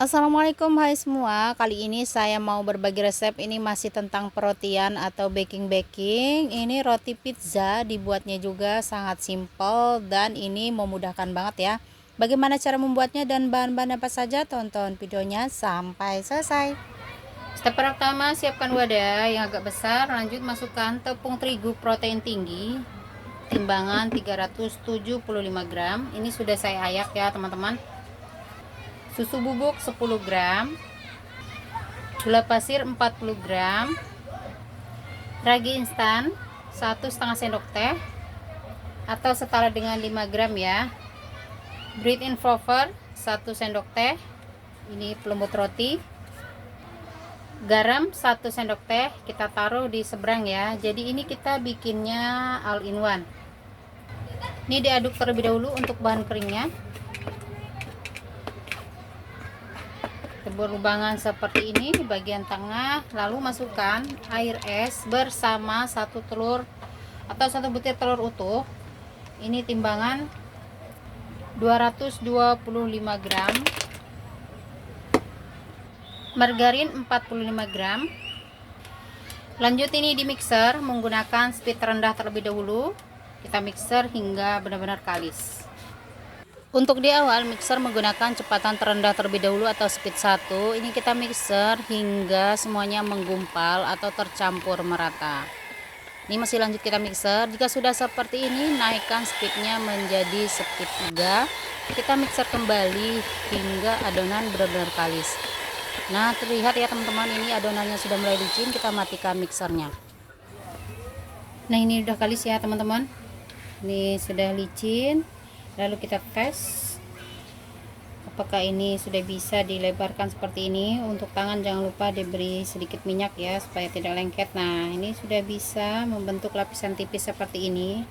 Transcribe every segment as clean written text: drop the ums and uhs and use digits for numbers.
Assalamualaikum, hai semua. Kali ini saya mau berbagi resep. Ini masih tentang perotian atau baking. Ini roti pizza, dibuatnya juga sangat simpel dan ini memudahkan banget ya. Bagaimana cara membuatnya dan bahan-bahan apa saja? Tonton videonya sampai selesai. Step pertama, siapkan wadah yang agak besar. Lanjut masukkan tepung terigu protein tinggi, timbangan 375 gram. Ini sudah saya ayak ya teman-teman. Susu bubuk 10 gram, gula pasir 40 gram, ragi instan 1,5 sendok teh atau setara dengan 5 gram ya, bread-in flour 1 sendok teh, ini pelembut roti, garam 1 sendok teh, kita taruh di seberang ya. Jadi ini kita bikinnya all in one. Ini diaduk terlebih dahulu untuk bahan keringnya. Berlubangan seperti ini di bagian tengah, lalu masukkan air es bersama 1 telur atau 1 butir telur utuh. Ini timbangan 225 gram, margarin 45 gram. Lanjut ini di mixer menggunakan speed rendah terlebih dahulu. Kita mixer hingga benar-benar kalis. Untuk di awal mixer menggunakan kecepatan terendah terlebih dahulu atau speed 1. Ini kita mixer hingga semuanya menggumpal atau tercampur merata. Ini masih lanjut kita mixer. Jika sudah seperti ini, naikkan speednya menjadi speed 3. Kita mixer kembali hingga adonan benar-benar kalis. Nah, terlihat ya teman-teman, ini adonannya sudah mulai licin. Kita matikan mixernya. Nah, ini udah kalis ya teman-teman. Ini sudah licin. Lalu kita tes apakah ini sudah bisa dilebarkan seperti ini. Untuk tangan jangan lupa diberi sedikit minyak ya supaya tidak lengket. Nah, ini sudah bisa membentuk lapisan tipis seperti ini.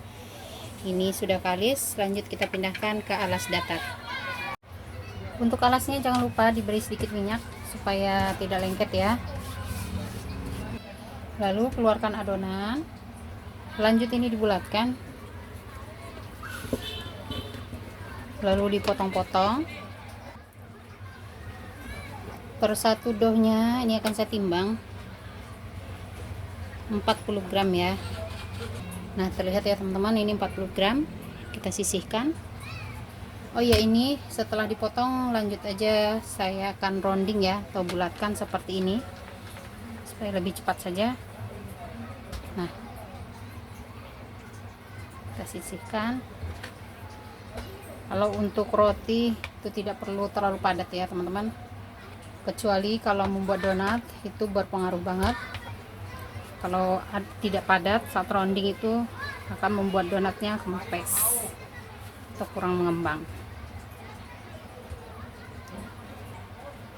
Ini sudah kalis. Lanjut kita pindahkan ke alas datar. Untuk alasnya jangan lupa diberi sedikit minyak supaya tidak lengket ya. Lalu keluarkan adonan. Lanjut ini dibulatkan, lalu dipotong-potong per satu doughnya. Ini akan saya timbang 40 gram ya. Nah, terlihat ya teman-teman, ini 40 gram. Kita sisihkan. Oh ya, ini setelah dipotong lanjut aja saya akan rounding ya, atau bulatkan seperti ini supaya lebih cepat saja. Nah, kita sisihkan. Kalau untuk roti itu tidak perlu terlalu padat ya teman-teman, kecuali kalau membuat donat itu berpengaruh banget. Kalau tidak padat saat rounding itu akan membuat donatnya kempes atau kurang mengembang.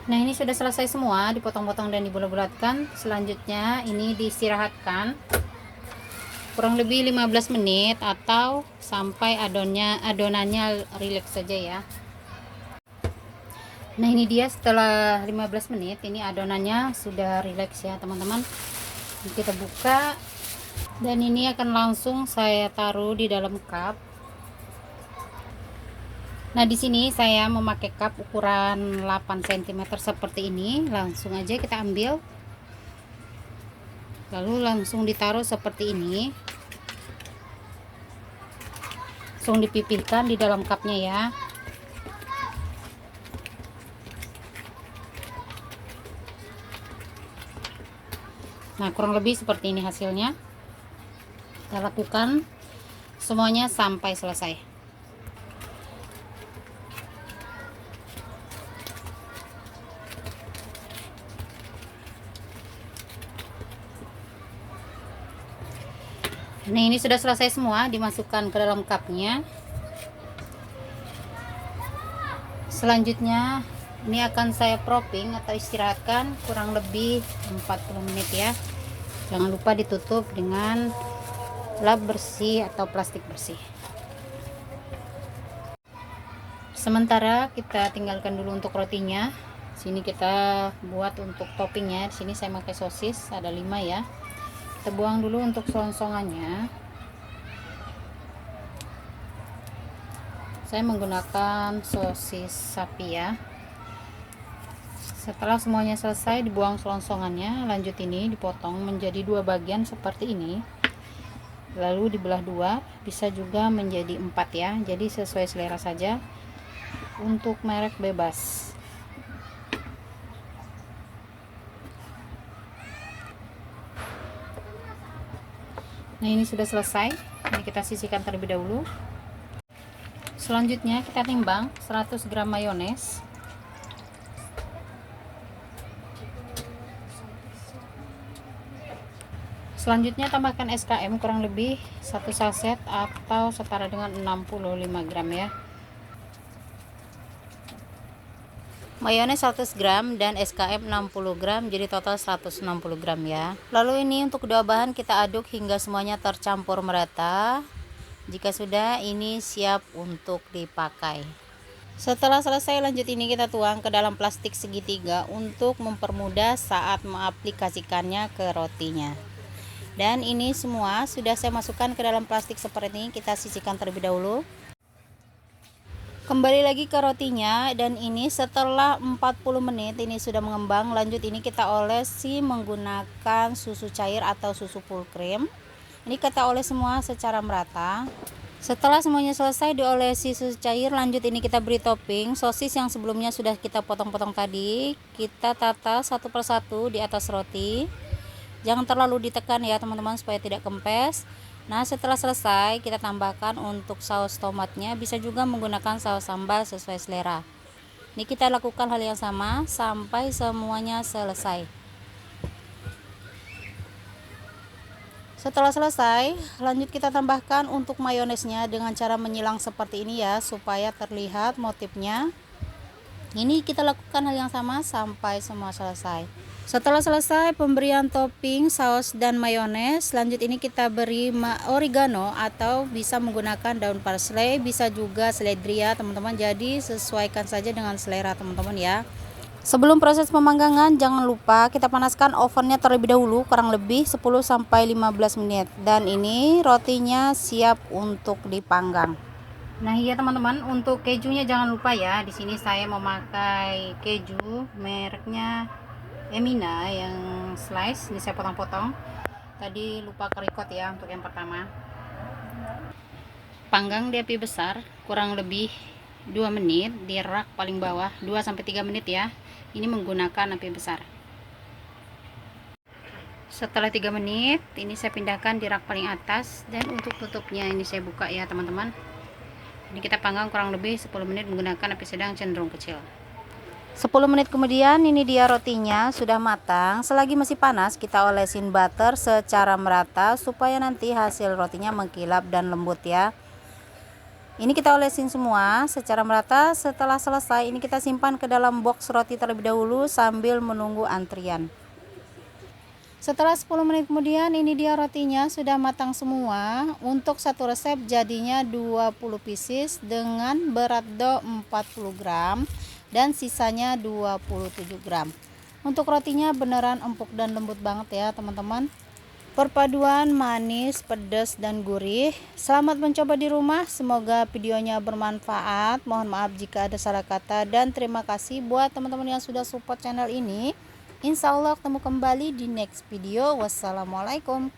Nah, ini sudah selesai semua dipotong-potong dan dibulat-bulatkan. Selanjutnya ini diistirahatkan kurang lebih 15 menit atau sampai adonannya rileks saja ya. Nah, ini dia setelah 15 menit ini adonannya sudah rileks ya teman-teman. Kita buka dan ini akan langsung saya taruh di dalam cup. Nah, di sini saya memakai cup ukuran 8 cm seperti ini. Langsung aja kita ambil, lalu langsung ditaruh seperti ini, langsung dipipihkan di dalam cupnya ya. Nah, kurang lebih seperti ini hasilnya. Kita lakukan semuanya sampai selesai. Nah, ini sudah selesai semua, dimasukkan ke dalam cupnya. Selanjutnya ini akan saya propping atau istirahatkan kurang lebih 40 menit ya. Jangan lupa ditutup dengan lap bersih atau plastik bersih. Sementara kita tinggalkan dulu untuk rotinya. Sini kita buat untuk toppingnya. Di sini saya pakai sosis ada 5 ya. Kita buang dulu untuk song-songannya. Saya menggunakan sosis sapi ya. Setelah semuanya selesai, dibuang selongsongannya. Lanjut ini dipotong menjadi 2 bagian seperti ini, lalu dibelah 2, bisa juga menjadi 4 ya, jadi sesuai selera saja. Untuk merek bebas. Nah, ini sudah selesai. Ini kita sisihkan terlebih dahulu. Selanjutnya kita timbang 100 gram mayones. Selanjutnya tambahkan SKM kurang lebih 1 saset atau setara dengan 65 gram ya. Mayones 100 gram dan SKM 60 gram, jadi total 160 gram ya. Lalu ini untuk kedua bahan kita aduk hingga semuanya tercampur merata. Jika sudah, ini siap untuk dipakai. Setelah selesai, lanjut ini kita tuang ke dalam plastik segitiga untuk mempermudah saat mengaplikasikannya ke rotinya. Dan ini semua sudah saya masukkan ke dalam plastik seperti ini, kita sisihkan terlebih dahulu. Kembali lagi ke rotinya, dan ini setelah 40 menit ini sudah mengembang. Lanjut ini kita olesi menggunakan susu cair atau susu full cream. Ini kita oles semua secara merata. Setelah semuanya selesai diolesi susu cair, lanjut ini kita beri topping sosis yang sebelumnya sudah kita potong-potong tadi. Kita tata satu persatu di atas roti. Jangan terlalu ditekan ya teman-teman supaya tidak kempes. Nah, setelah selesai kita tambahkan untuk saus tomatnya, bisa juga menggunakan saus sambal sesuai selera. Ini kita lakukan hal yang sama sampai semuanya selesai. Setelah selesai, lanjut kita tambahkan untuk mayonesnya dengan cara menyilang seperti ini ya, supaya terlihat motifnya. Ini kita lakukan hal yang sama sampai semua selesai. Setelah selesai pemberian topping saus dan mayones, lanjut ini kita beri oregano atau bisa menggunakan daun parsley, bisa juga seledri ya teman-teman. Jadi sesuaikan saja dengan selera teman-teman ya. Sebelum proses pemanggangan, jangan lupa kita panaskan ovennya terlebih dahulu kurang lebih 10-15 menit. Dan ini rotinya siap untuk dipanggang. Nah iya teman-teman, untuk kejunya jangan lupa ya. Di sini saya memakai keju mereknya Emina yang slice. Ini saya potong-potong. Tadi lupa kerikot ya untuk yang pertama. Panggang di api besar kurang lebih 2 menit di rak paling bawah, 2-3 menit ya. Ini menggunakan api besar. Setelah 3 menit, ini saya pindahkan di rak paling atas, dan untuk tutupnya ini saya buka ya teman-teman. Ini kita panggang kurang lebih 10 menit menggunakan api sedang cenderung kecil. 10 menit kemudian ini dia rotinya sudah matang. Selagi masih panas kita olesin butter secara merata supaya nanti hasil rotinya mengkilap dan lembut ya. Ini kita olesin semua secara merata. Setelah selesai ini kita simpan ke dalam box roti terlebih dahulu sambil menunggu antrian. Setelah 10 menit kemudian ini dia rotinya sudah matang semua. Untuk satu resep jadinya 20 pieces dengan berat dough 40 gram dan sisanya 27 gram. Untuk rotinya beneran empuk dan lembut banget ya teman-teman. Perpaduan manis, pedas, dan gurih. Selamat mencoba di rumah. Semoga videonya bermanfaat. Mohon maaf jika ada salah kata, dan terima kasih buat teman-teman yang sudah support channel ini. Insya Allah ketemu kembali di next video. Wassalamualaikum.